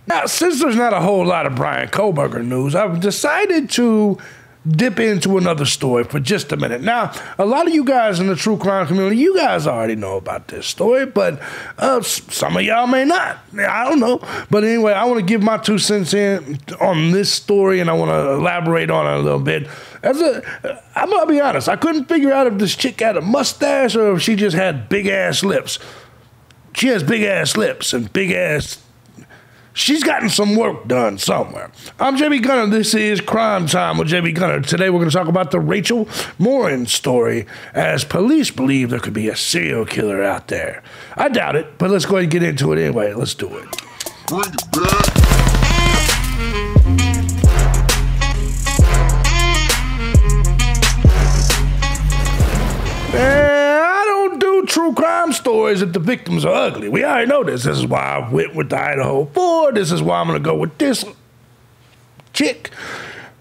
Now, since there's not a whole lot of Bryan Kohberger news, I've decided to dip into another story for just a minute. Now, a lot of you guys in the true crime community, you guys already know about this story, but some of y'all may not. I don't know. But anyway, I want to give my 2 cents in on this story, and I want to elaborate on it a little bit. I'm going to be honest, I couldn't figure out if this chick had a mustache or if she just had big-ass lips. She has big-ass lips and big-ass... She's gotten some work done somewhere. I'm JB Gunner. This is Crime Time with JB Gunner. Today we're going to talk about the Rachel Morin story, as police believe there could be a serial killer out there. I doubt it, but let's go ahead and get into it anyway. Let's do it. Bring it back. True crime stories if the victims are ugly. We already know this. This is why I went with the Idaho 4. This is why I'm going to go with this chick.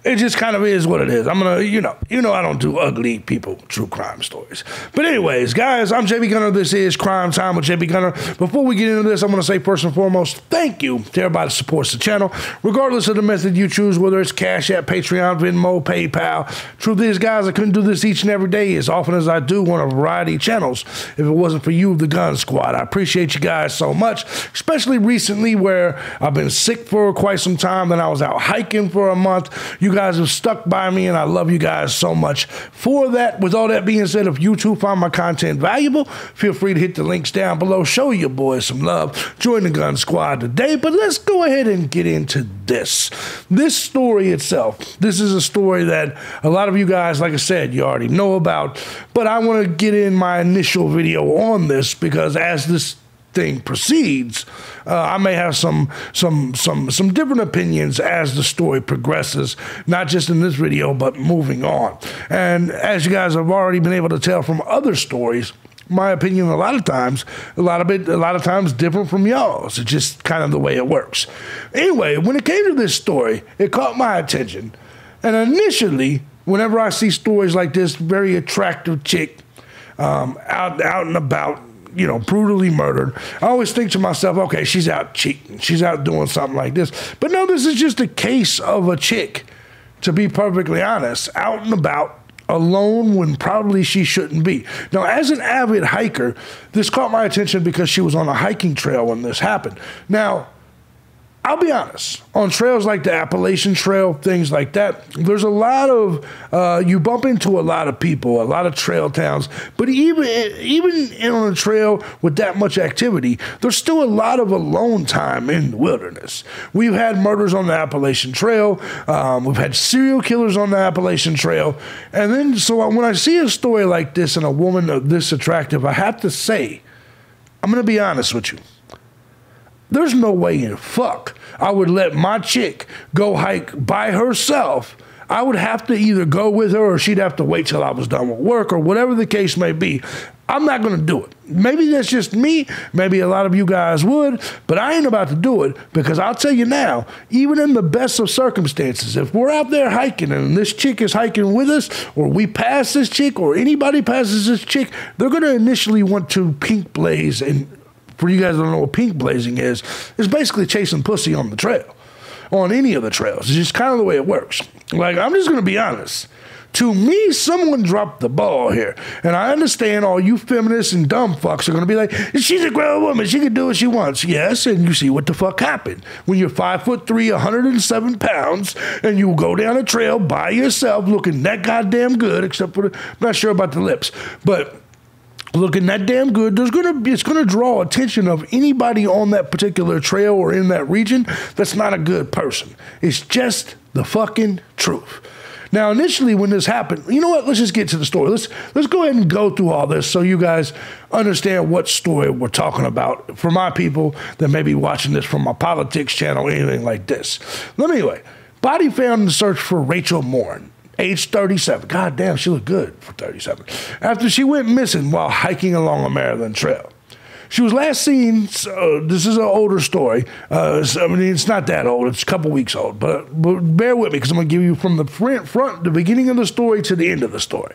It just kind of is what it is. I'm going to, you know I don't do ugly people true crime stories. But anyways, guys, I'm JB Gunner. This is Crime Time with JB Gunner. Before we get into this, I'm going to say first and foremost, thank you to everybody that supports the channel, regardless of the method you choose, whether it's Cash App, Patreon, Venmo, PayPal. Truth is, guys, I couldn't do this each and every day as often as I do on a variety of channels if it wasn't for you, the Gun Squad. I appreciate you guys so much, especially recently where I've been sick for quite some time, then I was out hiking for a month. You guys have stuck by me, and I love you guys so much for that. With all that being said, if you too find my content valuable, feel free to hit the links down below. Show your boys some love. Join the Gun Squad today. But let's go ahead and get into this. This story itself, this is a story that a lot of you guys, like I said, you already know about, but I want to get in my initial video on this because as this thing proceeds, I may have some different opinions as the story progresses, not just in this video, but moving on. And as you guys have already been able to tell from other stories, my opinion a lot of times different from y'all's. It's just kind of the way it works. Anyway, when it came to this story, it caught my attention. And initially, whenever I see stories like this, very attractive chick out and about, you know, brutally murdered, I always think to myself, okay, she's out cheating. She's out doing something like this. But no, this is just a case of a chick, to be perfectly honest, out and about, alone when probably she shouldn't be. Now, as an avid hiker, this caught my attention because she was on a hiking trail when this happened. Now, I'll be honest, on trails like the Appalachian Trail, things like that, there's a lot of, you bump into a lot of people, a lot of trail towns, but even on a trail with that much activity, there's still a lot of alone time in the wilderness. We've had murders on the Appalachian Trail, we've had serial killers on the Appalachian Trail, and then, so when I see a story like this and a woman this attractive, I have to say, I'm going to be honest with you. There's no way in fuck I would let my chick go hike by herself. I would have to either go with her or she'd have to wait till I was done with work or whatever the case may be. I'm not going to do it. Maybe that's just me. Maybe a lot of you guys would, but I ain't about to do it because I'll tell you now, even in the best of circumstances, if we're out there hiking and this chick is hiking with us or we pass this chick or anybody passes this chick, they're going to initially want to pink blaze. And for you guys that don't know what pink blazing is basically chasing pussy on the trail, on any of the trails. It's just kind of the way it works. Like, I'm just going to be honest. To me, someone dropped the ball here. And I understand all you feminists and dumb fucks are going to be like, she's a grown woman. She can do what she wants. Yes, and you see what the fuck happened. When you're 5'3", 107 pounds, and you go down a trail by yourself looking that goddamn good, except for the, I'm not sure about the lips, but looking that damn good, it's gonna draw attention of anybody on that particular trail or in that region that's not a good person. It's just the fucking truth. Now, initially when this happened, you know what? Let's just get to the story. Let's go ahead and go through all this so you guys understand what story we're talking about for my people that may be watching this from my politics channel or anything like this. Anyway, body found in the search for Rachel Morin, age 37. God damn, she looked good for 37. After she went missing while hiking along a Maryland trail. She was last seen, this is an older story. I mean, it's not that old. It's a couple weeks old. But bear with me because I'm going to give you from the front, the beginning of the story to the end of the story.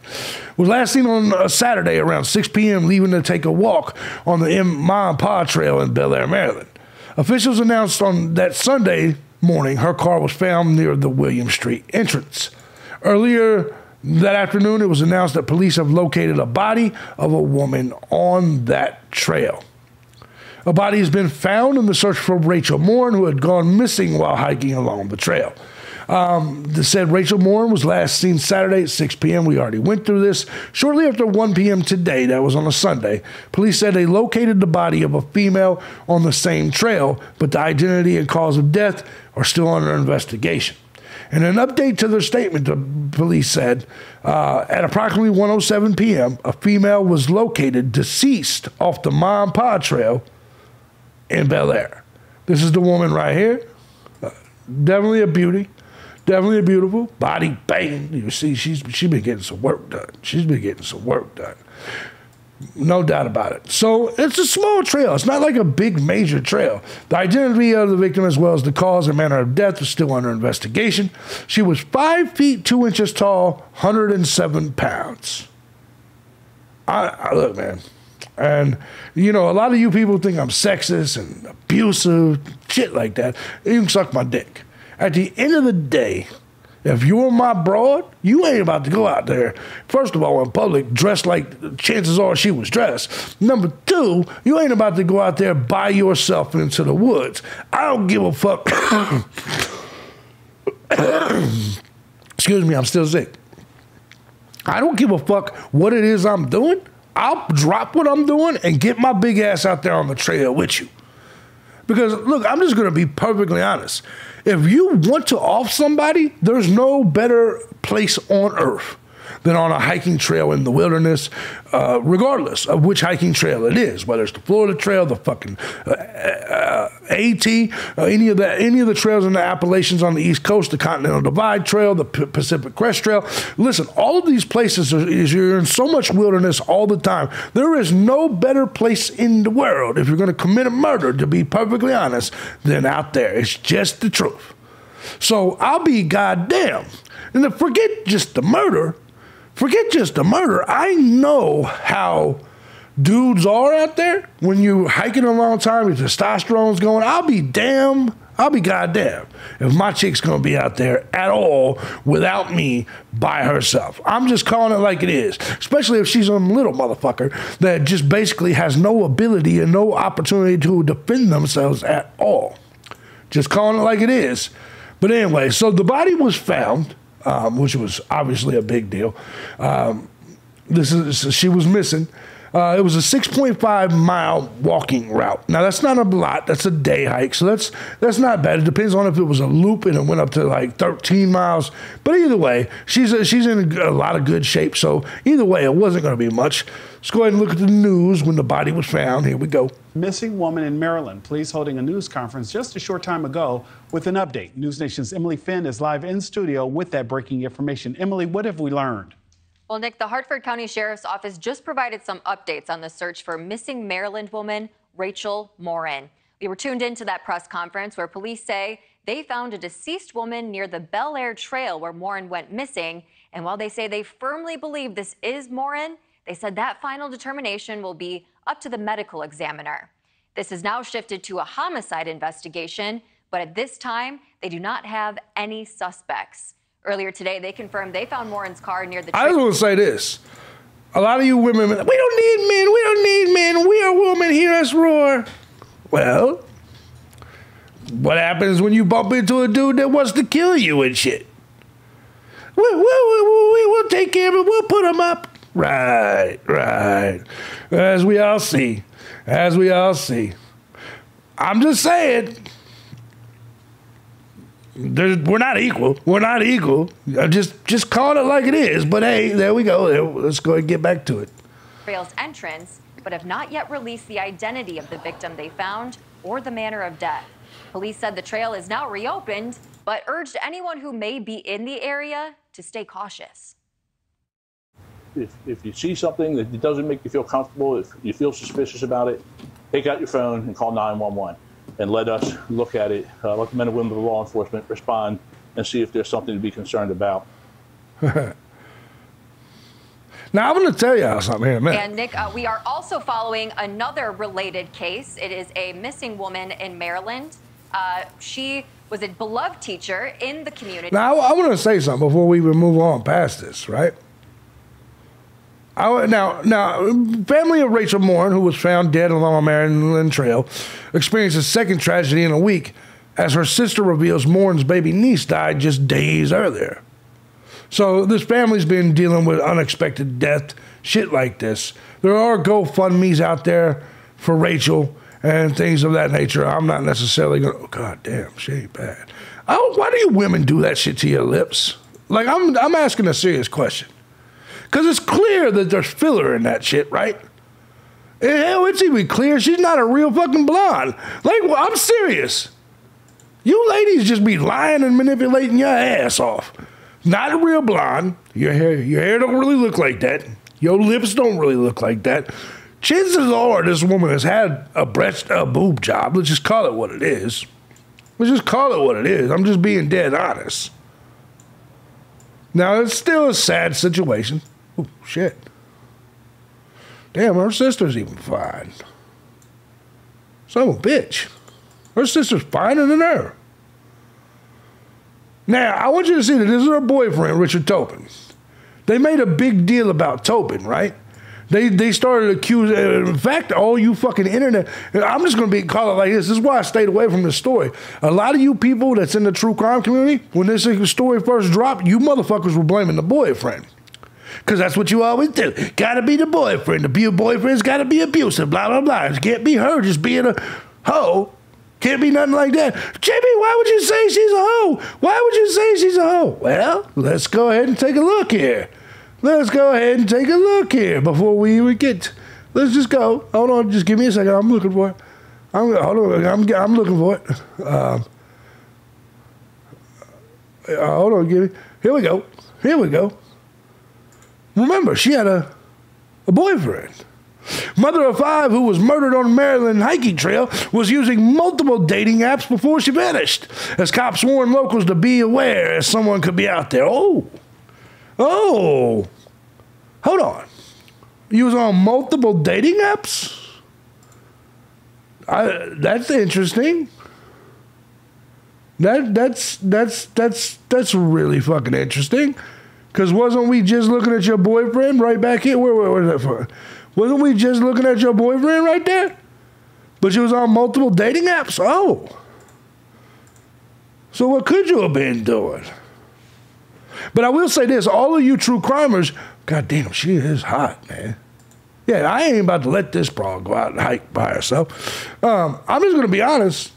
Was last seen on a Saturday around 6 p.m. leaving to take a walk on the Ma and Pa Trail in Bel Air, Maryland. Officials announced on that Sunday morning her car was found near the William Street entrance. Earlier that afternoon, it was announced that police have located a body of a woman on that trail. A body has been found in the search for Rachel Morin, who had gone missing while hiking along the trail. They said Rachel Morin was last seen Saturday at 6 p.m. We already went through this. Shortly after 1 p.m. today, that was on a Sunday, police said they located the body of a female on the same trail, but the identity and cause of death are still under investigation. In an update to their statement, the police said, at approximately 1:07 p.m., a female was located deceased off the Ma and Pa Trail in Bel Air. This is the woman right here. Definitely a beauty. Definitely a beautiful body banging. You see, she's been getting some work done. She's been getting some work done. No doubt about it. So it's a small trail. It's not like a big major trail. The identity of the victim as well as the cause and manner of death is still under investigation. She was 5 feet 2 inches tall, 107 pounds. I look, man. And, you know, a lot of you people think I'm sexist and abusive, shit like that. You can suck my dick. At the end of the day, if you're my broad, you ain't about to go out there, first of all, in public, dressed like chances are she was dressed. Number two, you ain't about to go out there by yourself into the woods. I don't give a fuck. Excuse me, I'm still sick. I don't give a fuck what it is I'm doing. I'll drop what I'm doing and get my big ass out there on the trail with you. Because, look, I'm just going to be perfectly honest. If you want to off somebody, there's no better place on earth than on a hiking trail in the wilderness, regardless of which hiking trail it is, whether it's the Florida Trail, the fucking AT, any of the trails in the Appalachians on the East Coast, the Continental Divide Trail, the Pacific Crest Trail. Listen, all of these places you're in so much wilderness all the time. There is no better place in the world, if you're going to commit a murder, to be perfectly honest, than out there. It's just the truth. So I'll be goddamn. And then forget just the murder. I know how dudes are out there. When you're hiking a long time, your testosterone's going, I'll be goddamn if my chick's gonna be out there at all without me by herself. I'm just calling it like it is, especially if she's a little motherfucker that just basically has no ability and no opportunity to defend themselves at all. Just calling it like it is. But anyway, so the body was found, which was obviously a big deal. She was missing. It was a 6.5 mile walking route. Now that's not a lot. That's a day hike, so that's not bad. It depends on if it was a loop and it went up to like 13 miles. But either way, she's in a lot of good shape. So either way, it wasn't going to be much. Let's go ahead and look at the news when the body was found. Here we go. Missing woman in Maryland. Police holding a news conference just a short time ago with an update. News Nation's Emily Finn is live in studio with that breaking information. Emily, what have we learned? Well, Nick, the Hartford County Sheriff's Office just provided some updates on the search for missing Maryland woman Rachel Morin. We were tuned into that press conference where police say they found a deceased woman near the Bel Air Trail where Morin went missing. And while they say they firmly believe this is Morin, they said that final determination will be up to the medical examiner. This has now shifted to a homicide investigation, but at this time, they do not have any suspects. Earlier today, they confirmed they found Morin's car near the trail. I just want to say this. A lot of you women, we don't need men. We don't need men. We are women. Hear us roar. Well, what happens when you bump into a dude that wants to kill you and shit? We'll take care of it. We'll put him up. Right. As we all see. I'm just saying. We're not equal. Just calling it like it is. But hey, there we go. Let's go and get back to it. Trail's entrance, but have not yet released the identity of the victim they found or the manner of death. Police said the trail is now reopened, but urged anyone who may be in the area to stay cautious. If you see something that doesn't make you feel comfortable, if you feel suspicious about it, take out your phone and call 911 and let us look at it, let the men and women of law enforcement respond and see if there's something to be concerned about. Now, I'm going to tell y'all something here in a minute. And, Nick, we are also following another related case. It is a missing woman in Maryland. She was a beloved teacher in the community. Now, I want to say something before we even move on past this, right? Now, family of Rachel Morin, who was found dead along Maryland Trail, experienced a second tragedy in a week as her sister reveals Morin's baby niece died just days earlier. So this family's been dealing with unexpected death, shit like this. There are GoFundMes out there for Rachel and things of that nature. I'm not necessarily going to, oh, God damn, she ain't bad. Why do you women do that shit to your lips? Like, I'm asking a serious question. Because it's clear that there's filler in that shit, right? And hell, it's even clear she's not a real fucking blonde. Like, well, I'm serious. You ladies just be lying and manipulating your ass off. Not a real blonde. Your hair don't really look like that. Your lips don't really look like that. Chances are this woman has had a boob job. Let's just call it what it is. Let's just call it what it is. I'm just being dead honest. Now, it's still a sad situation. Oh, shit. Damn, her sister's even fine. Son of a bitch. Her sister's finer than her. Now, I want you to see that this is her boyfriend, Richard Tobin. They made a big deal about Tobin, right? They started accusing, in fact, all you fucking internet, I'm just going to call it like this. This is why I stayed away from this story. A lot of you people that's in the true crime community, when this story first dropped, you motherfuckers were blaming the boyfriend. Because that's what you always do. Got to be the boyfriend. The boyfriend's got to be abusive, blah, blah, blah. It can't be her just being a hoe. Can't be nothing like that. Jimmy, why would you say she's a hoe? Why would you say she's a hoe? Well, let's go ahead and take a look here. Let's go ahead and take a look here before we even get. Let's just go. Hold on, just give me a second. I'm looking for it. I'm looking for it. Hold on, give me. Here we go. Here we go. Remember, she had a boyfriend. Mother of 5 who was murdered on the Maryland hiking trail was using multiple dating apps before she vanished, as cops warned locals to be aware as someone could be out there. Oh, hold on. You was on multiple dating apps? That's interesting. That's really fucking interesting. Because wasn't we just looking at your boyfriend right back here? Where's that for? Wasn't we just looking at your boyfriend right there? But you was on multiple dating apps? Oh. So what could you have been doing? But I will say this, all of you true crimers, God damn, she is hot, man. Yeah, I ain't about to let this broad go out and hike by herself. I'm just going to be honest.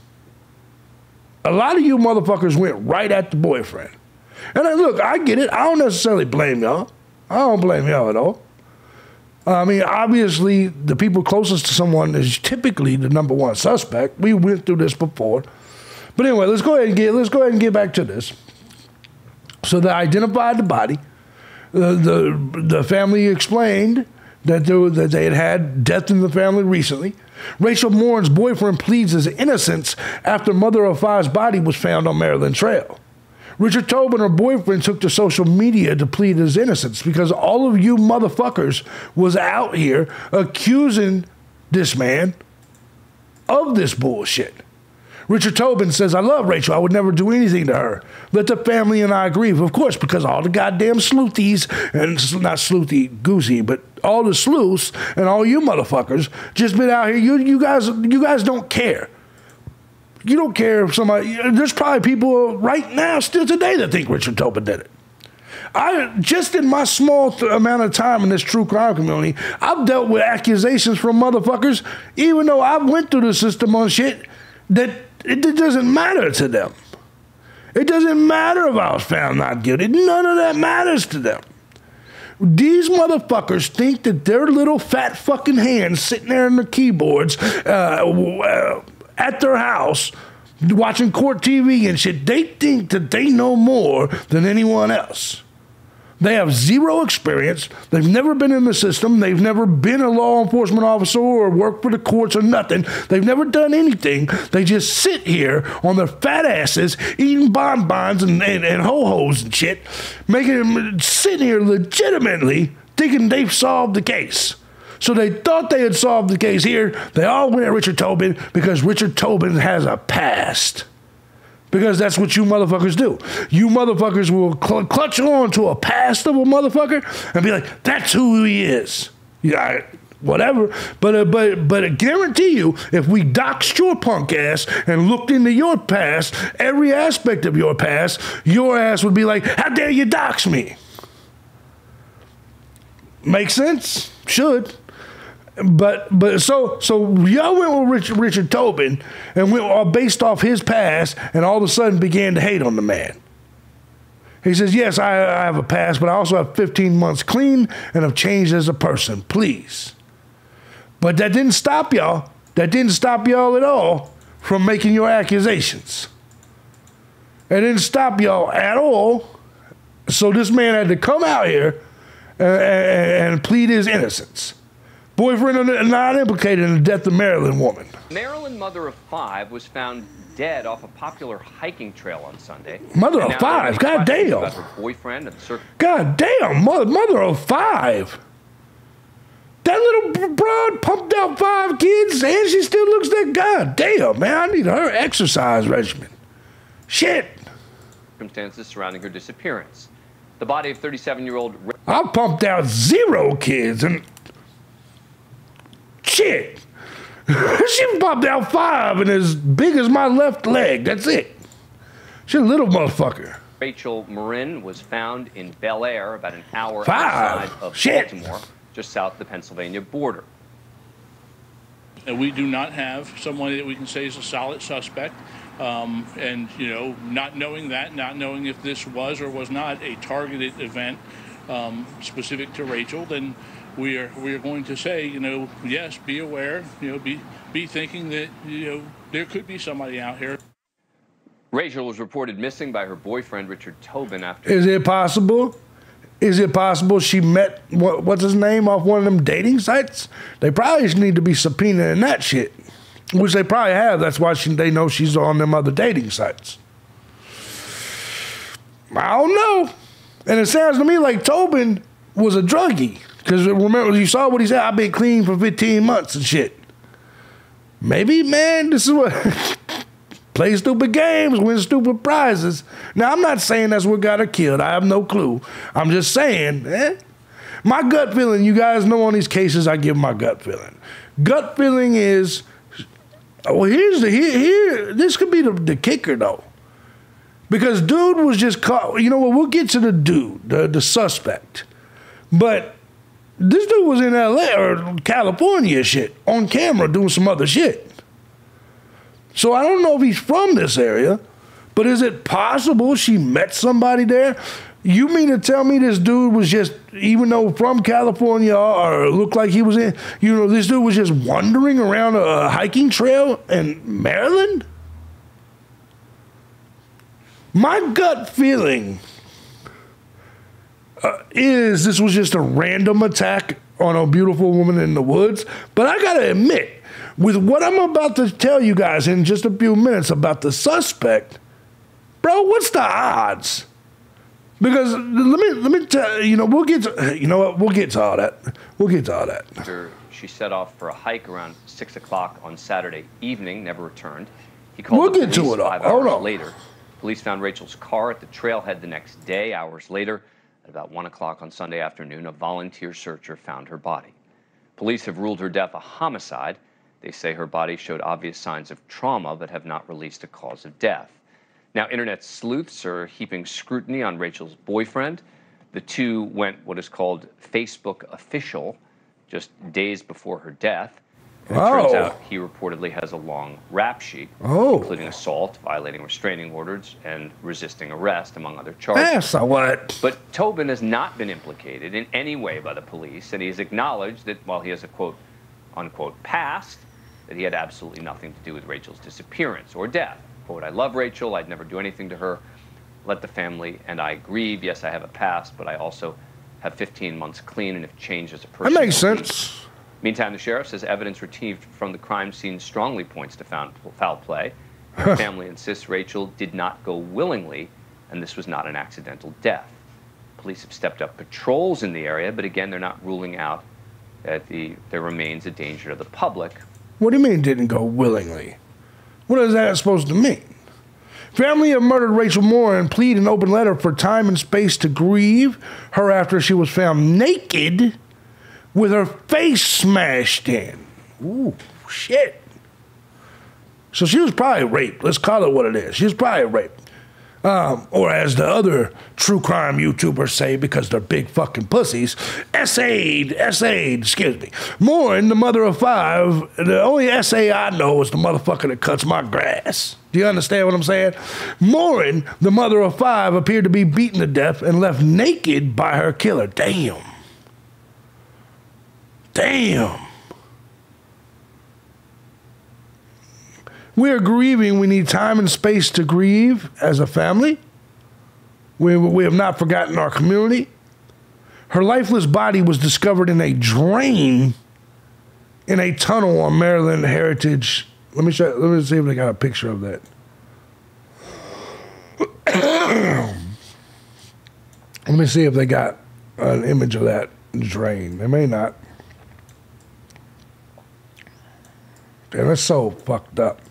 A lot of you motherfuckers went right at the boyfriend. And look, I get it. I don't necessarily blame y'all. I don't blame y'all at all. I mean, obviously, the people closest to someone is typically the number one suspect. We went through this before. But anyway, let's go ahead and get back to this. So they identified the body. The family explained that they had death in the family recently. Rachel Morin's boyfriend pleads his innocence after mother of 5's body was found on Maryland Trail. Richard Tobin, her boyfriend, took to social media to plead his innocence because all of you motherfuckers was out here accusing this man of this bullshit. Richard Tobin says, I love Rachel. I would never do anything to her. Let the family and I grieve. Of course, because all the goddamn sleuthies, and not sleuthy goosey, but all the sleuths and all you motherfuckers just been out here. You guys don't care. You don't care if somebody, there's probably people right now, still today, that think Richard Tobin did it. Just in my small amount of time in this true crime community, I've dealt with accusations from motherfuckers, even though I went through the system on shit, that it doesn't matter to them. It doesn't matter if I was found not guilty. None of that matters to them. These motherfuckers think that their little fat fucking hands sitting there on the keyboards, at their house watching court TV and shit, they think that they know more than anyone else. They have zero experience. They've never been in the system. They've never been a law enforcement officer or worked for the courts or nothing. They've never done anything. They just sit here on their fat asses eating bonbons and ho-hos and shit, sitting here legitimately thinking they've solved the case. So they thought they had solved the case here. They all went at Richard Tobin because Richard Tobin has a past. Because that's what you motherfuckers do. You motherfuckers will clutch on to a past of a motherfucker and be like, that's who he is. Yeah, whatever. But I guarantee you, if we doxed your punk ass and looked into your past, every aspect of your past, your ass would be like, how dare you dox me? Make sense? Should. But so y'all went with Richard Tobin and went all based off his past, and all of a sudden began to hate on the man. He says, yes, I have a past, but I also have 15 months clean and have changed as a person. Please. But that didn't stop y'all. That didn't stop y'all at all from making your accusations. It didn't stop y'all at all. So this man had to come out here and plead his innocence. Boyfriend not implicated in the death of Maryland woman. Maryland mother of 5 was found dead off a popular hiking trail on Sunday. Mother of 5, god damn. About her boyfriend and god damn, mother of 5. That little broad pumped out 5 kids and she still looks that god damn, man. I need her exercise regimen. Shit. Circumstances surrounding her disappearance. The body of 37-year-old... I pumped out 0 kids and... Shit. She popped out 5 and as big as my left leg. That's it. She's a little motherfucker. Rachel MORIN was found in Bel Air about an hour 5. outside of Shit. Baltimore, just south of the Pennsylvania border. And we do not have someone that we can say is a solid suspect. And, you know, not knowing that, not knowing if this was or was not a targeted event specific to Rachel, then we are going to say, you know, yes, be aware, you know, be thinking that, you know, there could be somebody out here. Rachel was reported missing by her boyfriend, Richard Tobin, after... Is it possible? Is it possible she met, what's his name, off one of them dating sites? They probably need to be subpoenaing that shit, which they probably have. That's why they know she's on them other dating sites. I don't know. And it sounds to me like Tobin was a druggie. Because remember, you saw what he said, I've been clean for 15 months and shit. Maybe, man, this is what... Play stupid games, win stupid prizes. Now, I'm not saying that's what got her killed. I have no clue. I'm just saying, my gut feeling, you guys know on these cases, I give my gut feeling. Gut feeling is, well, this could be the kicker, though. Because dude was just caught, you know what, we'll get to the dude, the suspect. But this dude was in LA or California shit, on camera doing some other shit. So I don't know if he's from this area, but is it possible she met somebody there? You mean to tell me this dude was just, even though from California or looked like he was in, you know, this dude was just wandering around a hiking trail in Maryland? My gut feeling is this was just a random attack on a beautiful woman in the woods. But I gotta admit, with what I'm about to tell you guys in just a few minutes about the suspect, bro, what's the odds? Because let me tell you, we'll get to, you know what, we'll get to all that. We'll get to all that. She set off for a hike around 6 o'clock on Saturday evening, never returned. He called we'll the get police to it all. 5 Hold hours on. later. Police found Rachel's car at the trailhead the next day. Hours later, at about 1 o'clock on Sunday afternoon, a volunteer searcher found her body. Police have ruled her death a homicide. They say her body showed obvious signs of trauma, but have not released a cause of death. Now, internet sleuths are heaping scrutiny on Rachel's boyfriend. The two went what is called Facebook official just days before her death. And it turns out he reportedly has a long rap sheet, including assault, violating restraining orders, and resisting arrest, among other charges. So what? But Tobin has not been implicated in any way by the police, and he has acknowledged that while he has a quote, unquote, past, that he had absolutely nothing to do with Rachel's disappearance or death. Quote, I love Rachel, I'd never do anything to her. Let the family and I grieve. Yes, I have a past, but I also have 15 months clean and have changed as a person. That makes sense. Meantime, the sheriff says evidence retrieved from the crime scene strongly points to foul play. The family insists Rachel did not go willingly, and this was not an accidental death. Police have stepped up patrols in the area, but again, they're not ruling out that there remains a danger to the public. What do you mean didn't go willingly? What is that supposed to mean? Family of murdered Rachel Morin plead an open letter for time and space to grieve her after she was found naked with her face smashed in. Ooh, shit. So she was probably raped. Let's call it what it is. She was probably raped. Or as the other true crime YouTubers say, because they're big fucking pussies, essayed, excuse me. Morin, the mother of 5, the only essay I know is the motherfucker that cuts my grass. Do you understand what I'm saying? Morin, the mother of 5, appeared to be beaten to death and left naked by her killer. Damn. Damn. We are grieving. We need time and space to grieve as a family. We have not forgotten our community. Her lifeless body was discovered in a drain in a tunnel on Maryland Heritage. Let me see if they got a picture of that. Let me see if they got an image of that drain. They may not. Damn, that's so fucked up.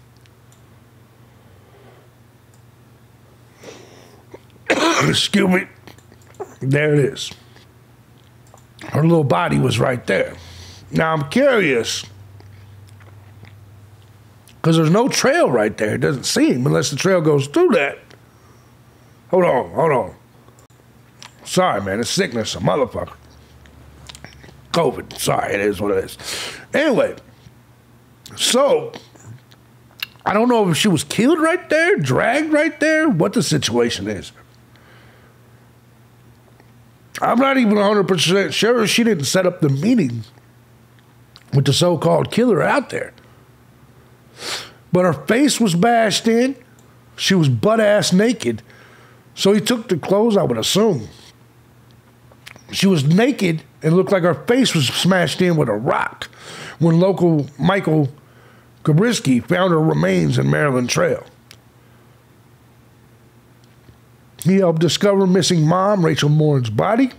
Excuse me. There it is. Her little body was right there. Now I'm curious, because there's no trail right there. It doesn't seem, unless the trail goes through that. Hold on. Sorry, man. It's sickness, a motherfucker. COVID. Sorry, it is what it is. Anyway, so I don't know if she was killed right there, dragged right there, what the situation is. I'm not even 100% sure she didn't set up the meeting with the so-called killer out there. But her face was bashed in. She was butt-ass naked. So he took the clothes, I would assume. She was naked and looked like her face was smashed in with a rock when local Michael Gabrisky found her remains in Maryland Trail. He helped discover missing mom, Rachel Morin's body.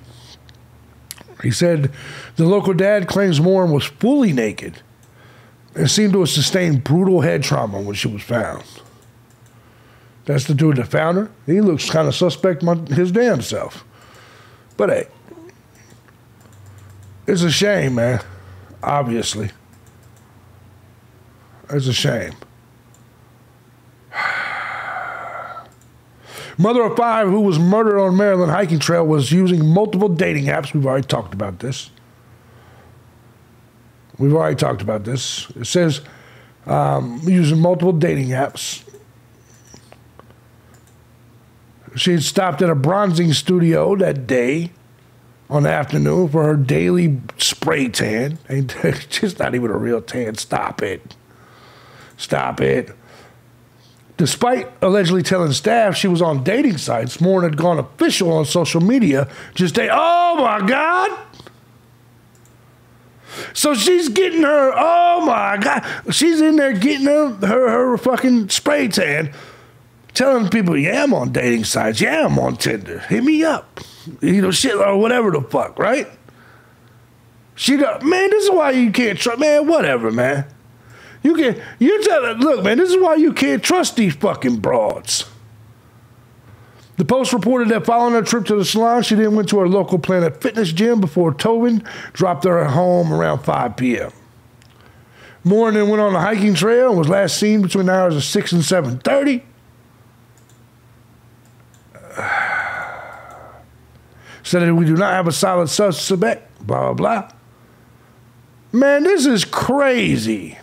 He said the local dad claims Morin was fully naked and seemed to have sustained brutal head trauma when she was found. That's the dude that found her. He looks kind of suspect his damn self. But hey, it's a shame, man. Obviously. It's a shame. Mother of 5 who was murdered on Maryland hiking trail was using multiple dating apps. We've already talked about this. It says using multiple dating apps. She had stopped at a bronzing studio that day on the afternoon for her daily spray tan. It's just not even a real tan. Stop it. Despite allegedly telling staff she was on dating sites, Morin had gone official on social media oh my God. So she's getting her, oh my God. She's in there getting her fucking spray tan, telling people, yeah, I'm on dating sites. Yeah, I'm on Tinder. Hit me up. Shit or whatever the fuck, right? Man, this is why you can't trust, man, whatever, man. Look, man, this is why you can't trust these fucking broads. The Post reported that following her trip to the salon, she then went to her local Planet Fitness gym before Tobin dropped her at home around 5 p.m. Morin then went on the hiking trail and was last seen between the hours of 6 and 7:30. Said that we do not have a solid suspect, blah, blah, blah. Man, this is crazy.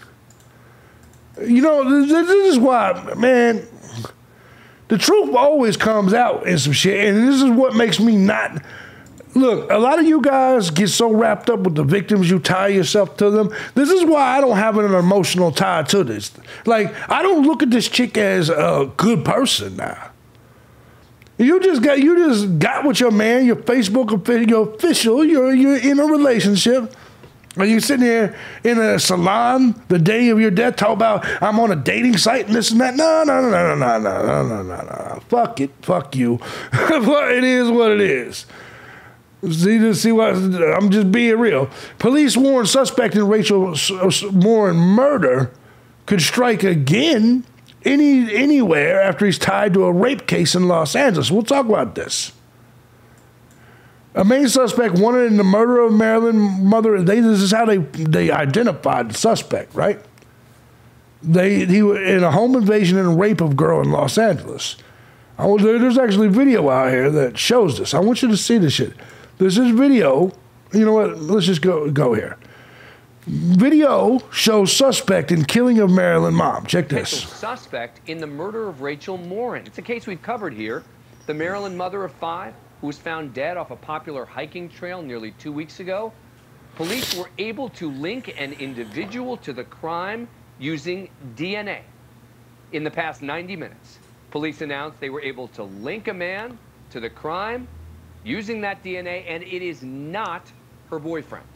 This is why, man, the truth always comes out in some shit, and this is what makes me not. Look, a lot of you guys get so wrapped up with the victims, you tie yourself to them. This is why I don't have an emotional tie to this. Like, I don't look at this chick as a good person now. You just got with your man, your Facebook, your official, you're in a relationship. Are you sitting here in a salon the day of your death talking about I'm on a dating site and this and that? No. Fuck it. Fuck you. It is what it is. See what? I'm just being real. Police warn suspect in Rachel Morin murder could strike again anywhere after he's tied to a rape case in Los Angeles. We'll talk about this. A main suspect wanted in the murder of Maryland mother. This is how they identified the suspect, right? He was in a home invasion and rape of girl in Los Angeles. There's actually video out here that shows this. I want you to see this shit. There's this video. You know what? Let's just go here. Video shows suspect in killing of Maryland mom. Check this. Suspect in the murder of Rachel Morin. It's a case we've covered here. The Maryland mother of 5 who was found dead off a popular hiking trail nearly 2 weeks ago. Police were able to link an individual to the crime using DNA. In the past 90 minutes, police announced they were able to link a man to the crime using that DNA, and it is not her boyfriend.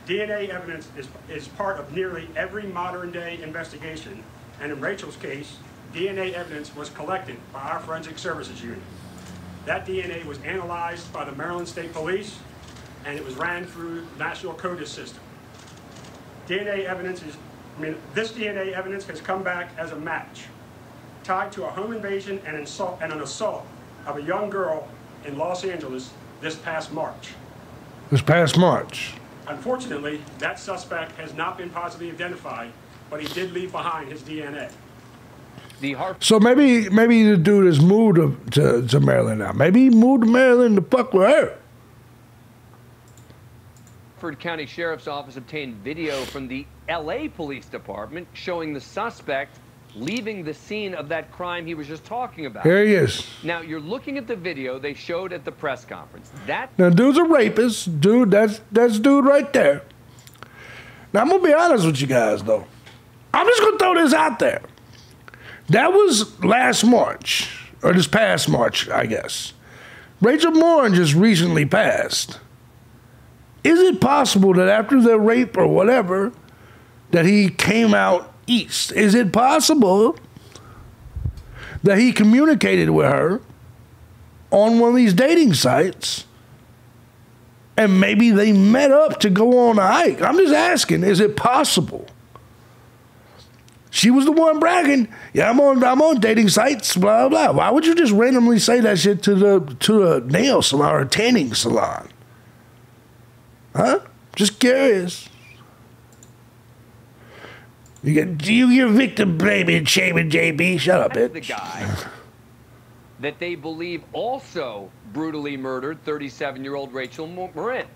DNA evidence is part of nearly every modern-day investigation, and in Rachel's case, DNA evidence was collected by our Forensic Services Unit. That DNA was analyzed by the Maryland State Police, and it was ran through the National CODIS system. DNA evidence this DNA evidence has come back as a match, tied to a home invasion and an assault of a young girl in Los Angeles this past March. This past March. Unfortunately, that suspect has not been positively identified, but he did leave behind his DNA. So maybe the dude has moved to Maryland now. Maybe he moved to Maryland to fuck with her. Hartford County Sheriff's Office obtained video from the LA Police Department showing the suspect leaving the scene of that crime he was just talking about. Here he is. Now, you're looking at the video they showed at the press conference. Now, dude's a rapist. Dude, that's dude right there. Now, I'm going to be honest with you guys, though. I'm just going to throw this out there. That was last March, or this past March, I guess. Rachel Morin just recently passed. Is it possible that after the rape or whatever, that he came out east? Is it possible that he communicated with her on one of these dating sites and maybe they met up to go on a hike? I'm just asking, is it possible? She was the one bragging, yeah, I'm on dating sites, blah, blah. Why would you just randomly say that shit to the nail salon or tanning salon? Huh? Just curious. You're victim blaming, shaming, JB. Shut up, bitch. The guy that they believe also brutally murdered 37-year-old Rachel Morin.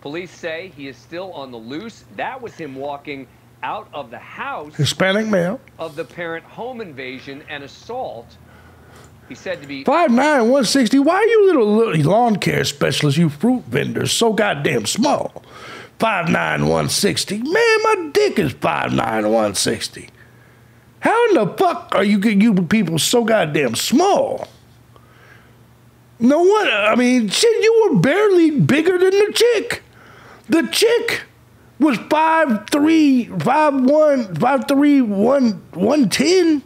Police say he is still on the loose. That was him walking out of the house. Hispanic male. Of the parent home invasion and assault. He's said to be 5'9", 160. Why are you little lawn care specialist, you fruit vendors, so goddamn small? 5'9", 160. Man, my dick is 5'9", 160. How in the fuck are you people so goddamn small? No wonder. I mean, shit, you were barely bigger than the chick. The chick was 5'3", 5'1", 5'3", 110.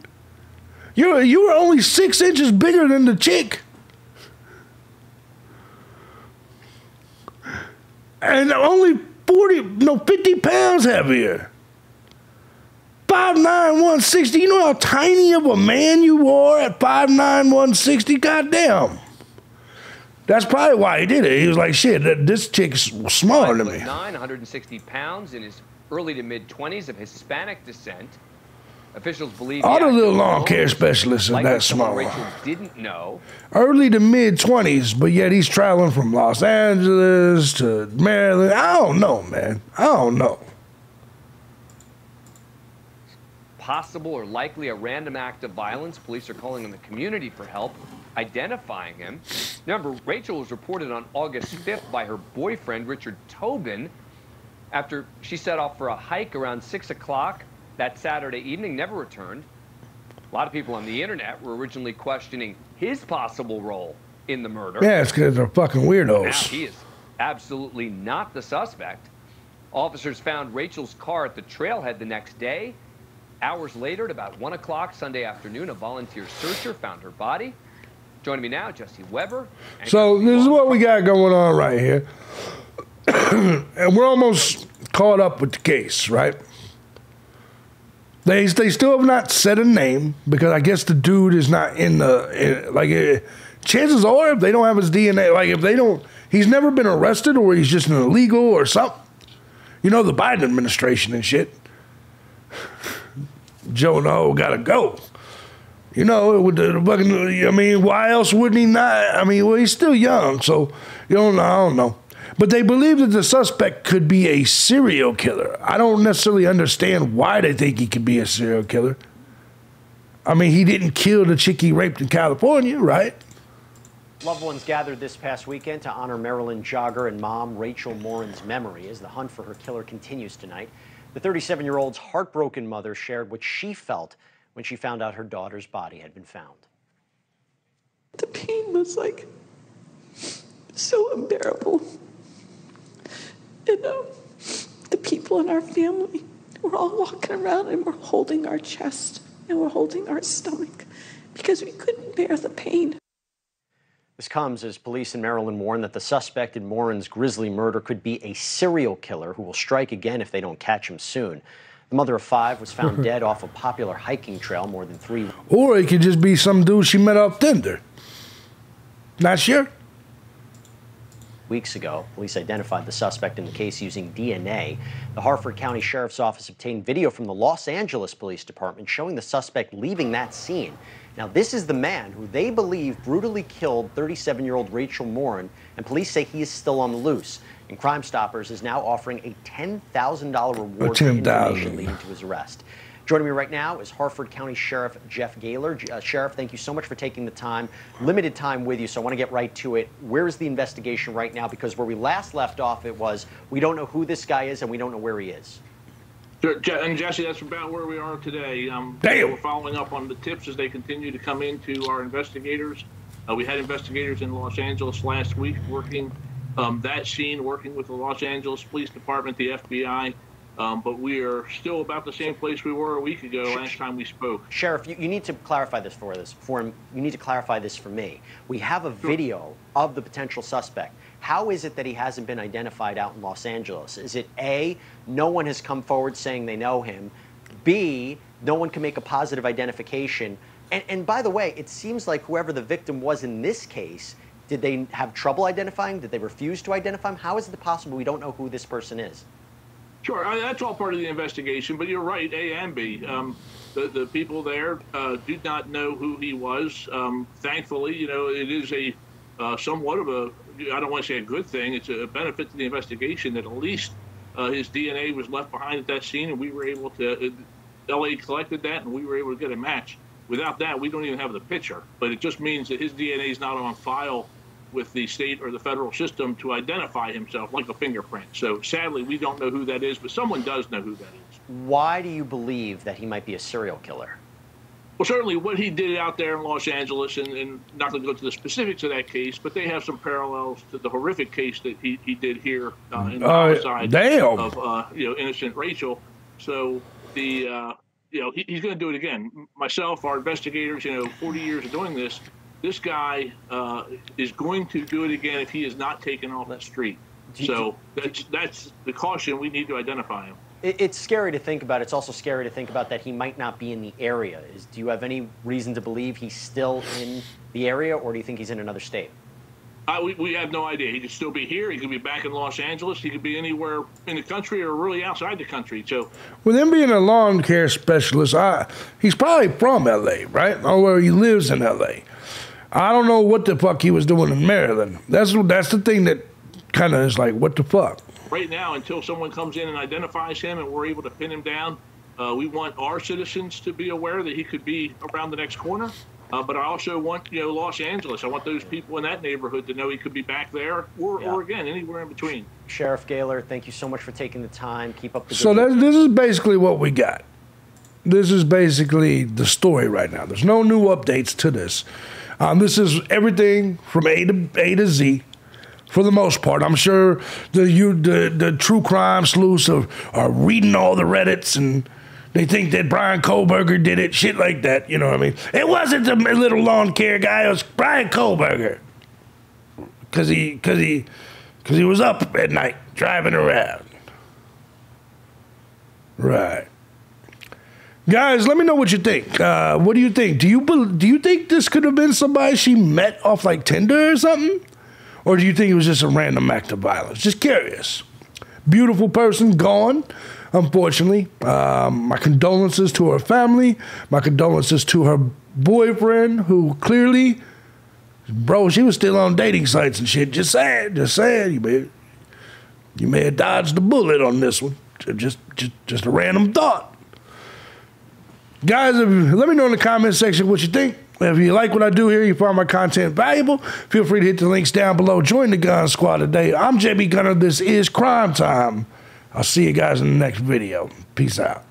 You were only 6 inches bigger than the chick. And only 50 pounds heavier. 5'9", 160. You know how tiny of a man you are at 5'9", 160? Goddamn. That's probably why he did it. He was like, shit, this chick's smaller than me. 160 pounds in his early to mid-20s of Hispanic descent. Officials believe all the little lawn care specialists are that small. Rachel didn't know. Early to mid-20s, but yet he's traveling from Los Angeles to Maryland. I don't know, man. I don't know. Possible or likely a random act of violence. Police are calling on the community for help identifying him. Remember, Rachel was reported on August 5th by her boyfriend, Richard Tobin, after she set off for a hike around 6 o'clock. That Saturday evening, never returned. A lot of people on the internet were originally questioning his possible role in the murder. Yeah, it's because they're fucking weirdos. Now he is absolutely not the suspect. Officers found Rachel's car at the trailhead the next day. Hours later, at about 1 o'clock Sunday afternoon, a volunteer searcher found her body. Joining me now, Jesse Weber. So this is what we got going on right here. And we're almost caught up with the case, right? They still have not said a name because I guess the dude is not chances are if they don't have his DNA, like if they don't, he's never been arrested or he's just an illegal or something. You know, the Biden administration and shit. Joe No gotta go. You know, it would I mean, why else wouldn't he not? I mean, well, he's still young, so I don't know. But they believe that the suspect could be a serial killer. I don't necessarily understand why they think he could be a serial killer. I mean, he didn't kill the chick he raped in California, right? Loved ones gathered this past weekend to honor Maryland jogger and mom Rachel Morin's memory as the hunt for her killer continues tonight. The 37-year-old's heartbroken mother shared what she felt when she found out her daughter's body had been found. The pain was like so unbearable. And the people in our family were all walking around and we're holding our chest and we're holding our stomach because we couldn't bear the pain. This comes as police in Maryland warn that the suspect in Morin's grisly murder could be a serial killer who will strike again if they don't catch him soon. The mother of 5 was found dead off a popular hiking trail more than 3 weeks. Or it could just be some dude she met off Tinder. Not sure. Weeks ago, police identified the suspect in the case using DNA. The Harford County Sheriff's Office obtained video from the Los Angeles Police Department showing the suspect leaving that scene. Now, this is the man who they believe brutally killed 37-year-old Rachel Morin, and police say he is still on the loose. And Crime Stoppers is now offering a $10,000 reward for information leading to his arrest. Joining me right now is Harford County Sheriff Jeff Gaylor. Sheriff, thank you so much for taking the time. Limited time with you, so I want to get right to it. Where is the investigation right now? Because where we last left off, it was we don't know who this guy is and we don't know where he is. Sure, and Jesse, that's about where we are today. We're following up on the tips as they continue to come into our investigators. We had investigators in Los Angeles last week working that scene, working with the Los Angeles Police Department, the FBI. But we are still about the same place we were a week ago last time we spoke. Sheriff, you need to clarify this for him. You need to clarify this for me. We have a video of the potential suspect. How is it that he hasn't been identified out in Los Angeles? Is it A, no one has come forward saying they know him? B, no one can make a positive identification? And by the way, it seems like whoever the victim was in this case, did they have trouble identifying? Did they refuse to identify him? How is it possible we don't know who this person is? Sure, that's all part of the investigation, but you're right, A and B. The people there did not know who he was. Thankfully, you know, it is a somewhat of a, I don't want to say a good thing, it's a benefit to the investigation that at least his DNA was left behind at that scene, and we were able to, LA collected that, and we were able to get a match. Without that, we don't even have the picture, but it just means that his DNA is not on file with the state or the federal system to identify himself like a fingerprint. So sadly, we don't know who that is, but someone does know who that is. Why do you believe that he might be a serial killer? Well, certainly what he did out there in Los Angeles, and not going to go to the specifics of that case, but they have some parallels to the horrific case that he did here in the homicide of innocent Rachel. So the he's going to do it again. Myself, our investigators, 40 years of doing this. This guy is going to do it again if he is not taken off the street. So that's the caution. We need to identify him. It's scary to think about. It's also scary to think about that he might not be in the area. Do you have any reason to believe he's still in the area, or do you think he's in another state? We have no idea. He could still be here. He could be back in Los Angeles. He could be anywhere in the country or really outside the country. So, with him being a lawn care specialist, he's probably from L.A., right? Or he lives in L.A. I don't know what the fuck he was doing in Maryland. That's the thing that kind of is like, what the fuck? Right now, until someone comes in and identifies him and we're able to pin him down, we want our citizens to be aware that he could be around the next corner. But I also want, Los Angeles. I want those people in that neighborhood to know he could be back there or again, anywhere in between. Sheriff Gaylor, thank you so much for taking the time. Keep up the good So this is basically what we got. This is basically the story right now. There's no new updates to this. This is everything from A to Z, for the most part. I'm sure the true crime sleuths are reading all the Reddits and They think that Brian Kohlberger did it, shit like that. You know what I mean? It wasn't the little lawn care guy. It was Brian Kohlberger. Because he was up at night driving around. Right. Guys, let me know what you think. What do you think? Do you think this could have been somebody she met off like Tinder or something? Or do you think it was just a random act of violence? Just curious. Beautiful person gone, unfortunately. My condolences to her family. My condolences to her boyfriend, who clearly, bro, she was still on dating sites and shit. Just saying. You may have dodged the bullet on this one. Just a random thought. Guys, let me know in the comment section what you think. If you like what I do here, you find my content valuable, feel free to hit the links down below. Join the Gun Squad today. I'm JB Gunner. This is Crime Time. I'll see you guys in the next video. Peace out.